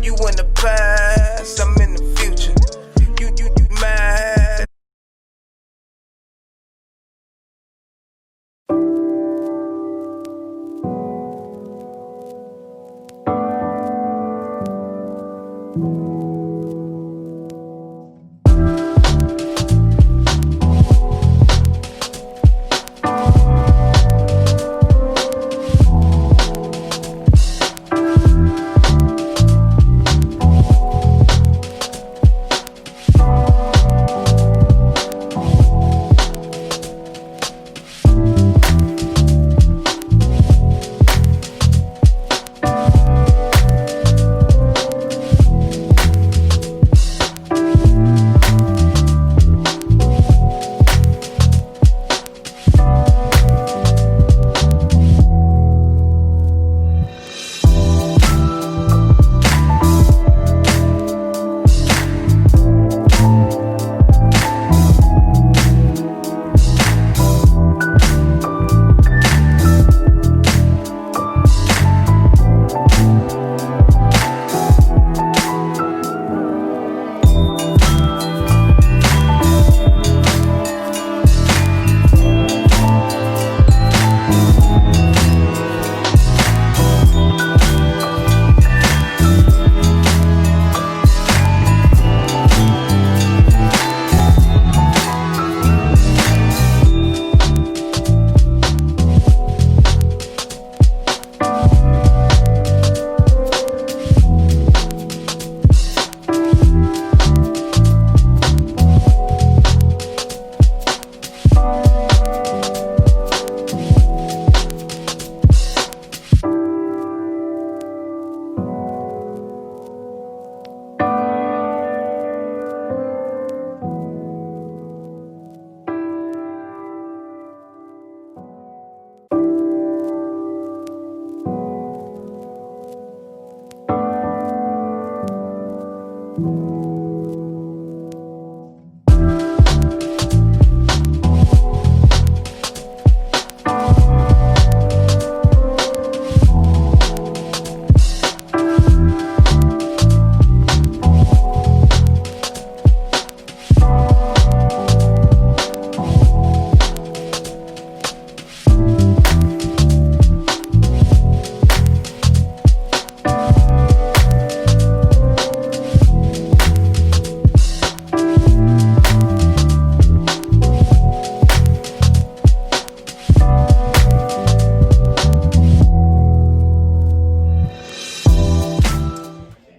You in the past, I'm in the future. You mad?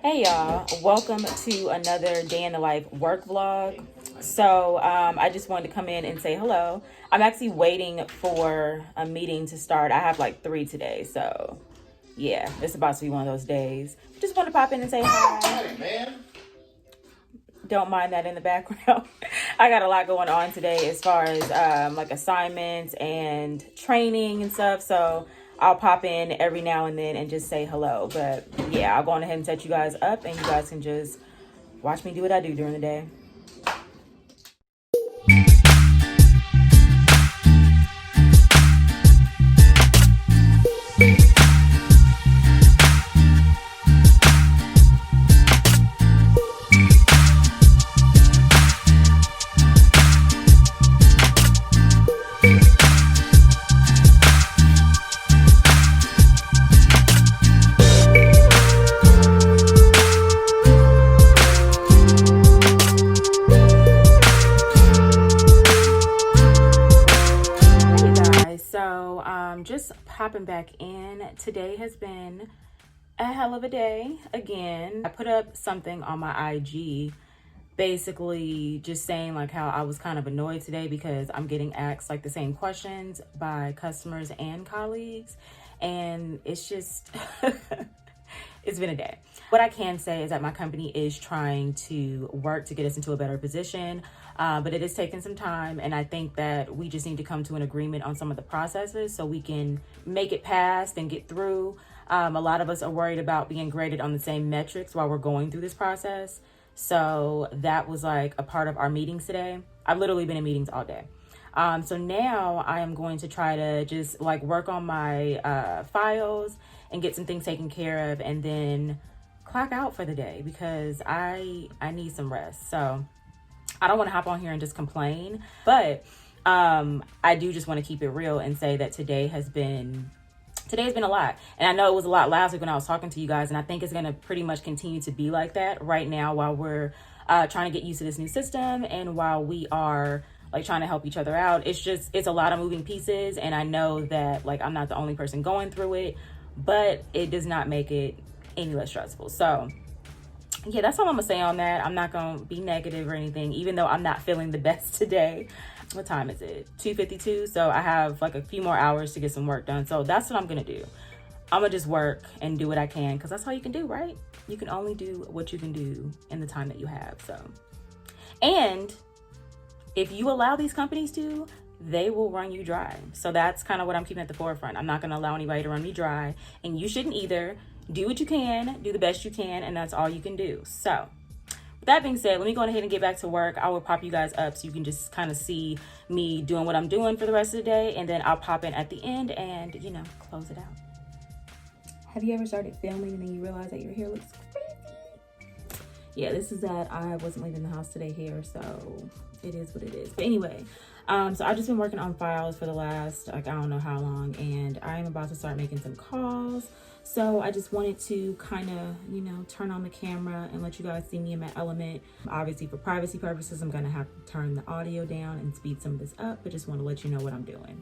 Hey y'all, welcome to another day in the life work vlog. So I just wanted to come in and say hello. I'm actually waiting for a meeting to start. I have like 3 today, so yeah, it's about to be one of those days. Just want to pop in and say hi. Man. Don't mind that in the background. I got a lot going on today as far as like assignments and training and stuff, so I'll pop in every now and then and just say hello. But yeah, I'll go on ahead and set you guys up and you guys can just watch me do what I do during the day. Just popping back in. Today has been a hell of a day again. I put up something on my IG basically just saying like how I was kind of annoyed today because I'm getting asked like the same questions by customers and colleagues, and it's just it's been a day. What I can say is that my company is trying to work to get us into a better position, but it is taking some time, and I think that we just need to come to an agreement on some of the processes so we can make it past and get through. A lot of us are worried about being graded on the same metrics while we're going through this process. So that was like a part of our meetings today. I've literally been in meetings all day. So now I am going to try to just like work on my files and get some things taken care of, and then clock out for the day because I need some rest. So I don't want to hop on here and just complain, but I do just want to keep it real and say that today has been a lot. And I know it was a lot last week when I was talking to you guys, and I think it's going to pretty much continue to be like that right now while we're trying to get used to this new system and while we are like trying to help each other out. It's a lot of moving pieces, and I know that like I'm not the only person going through it, but it does not make it any less stressful. So yeah, that's all I'm gonna say on that. I'm not gonna be negative or anything, even though I'm not feeling the best today. What time is it? 2:52. So I have like a few more hours to get some work done. So that's what I'm gonna do. I'm gonna just work and do what I can, because that's all you can do, right? You can only do what you can do in the time that you have. So, and if you allow these companies to, they will run you dry. So that's kind of what I'm keeping at the forefront. I'm not gonna allow anybody to run me dry, and you shouldn't either. Do what you can, do the best you can, and that's all you can do. So with that being said, let me go ahead and get back to work. I will pop you guys up so you can just kind of see me doing what I'm doing for the rest of the day, and then I'll pop in at the end and, you know, close it out. Have you ever started filming and then you realize that your hair looks crazy? Yeah, this is that I wasn't leaving the house today here, so it is what it is. But anyway, so I've just been working on files for the last, like, I don't know how long, and I am about to start making some calls. So I just wanted to kind of, you know, turn on the camera and let you guys see me in my element. Obviously, for privacy purposes, I'm gonna have to turn the audio down and speed some of this up, but just want to let you know what I'm doing.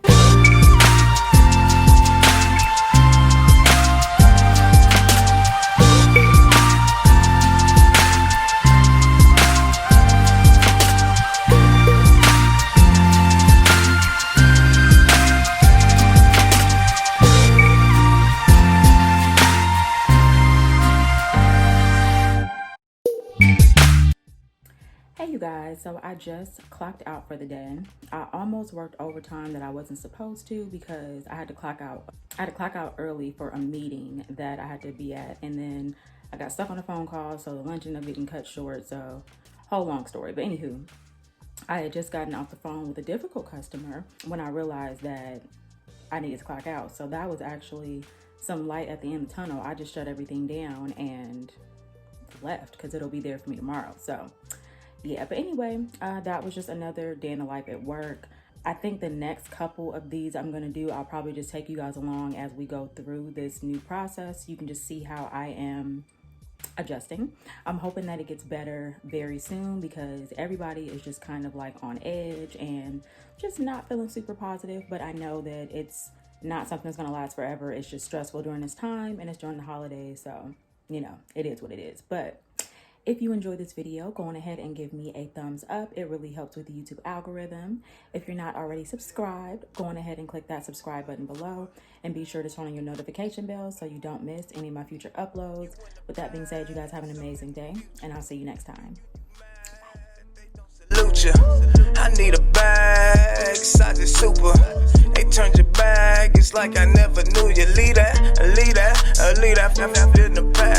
Hey you guys, so I just clocked out for the day. I almost worked overtime that I wasn't supposed to because I had to clock out early for a meeting that I had to be at, and then I got stuck on a phone call, so the lunch ended up getting cut short. So whole long story, but anywho, I had just gotten off the phone with a difficult customer when I realized that I needed to clock out. So that was actually some light at the end of the tunnel. I just shut everything down and left because it'll be there for me tomorrow. So yeah, but anyway, that was just another day in the life at work. I think the next couple of these I'm gonna do, I'll probably just take you guys along as we go through this new process. You can just see how I am adjusting. I'm hoping that it gets better very soon because everybody is just kind of like on edge and just not feeling super positive, but I know that it's not something that's gonna last forever. It's just stressful during this time and it's during the holidays, so you know, it is what it is. But if you enjoyed this video, go on ahead and give me a thumbs up. It really helps with the YouTube algorithm. If you're not already subscribed, go on ahead and click that subscribe button below and be sure to turn on your notification bell so you don't miss any of my future uploads. With that being said, you guys have an amazing day and I'll see you next time. Salute ya. I need a bag, size is super. They turned your back, it's like I never knew you. Leave that in the past.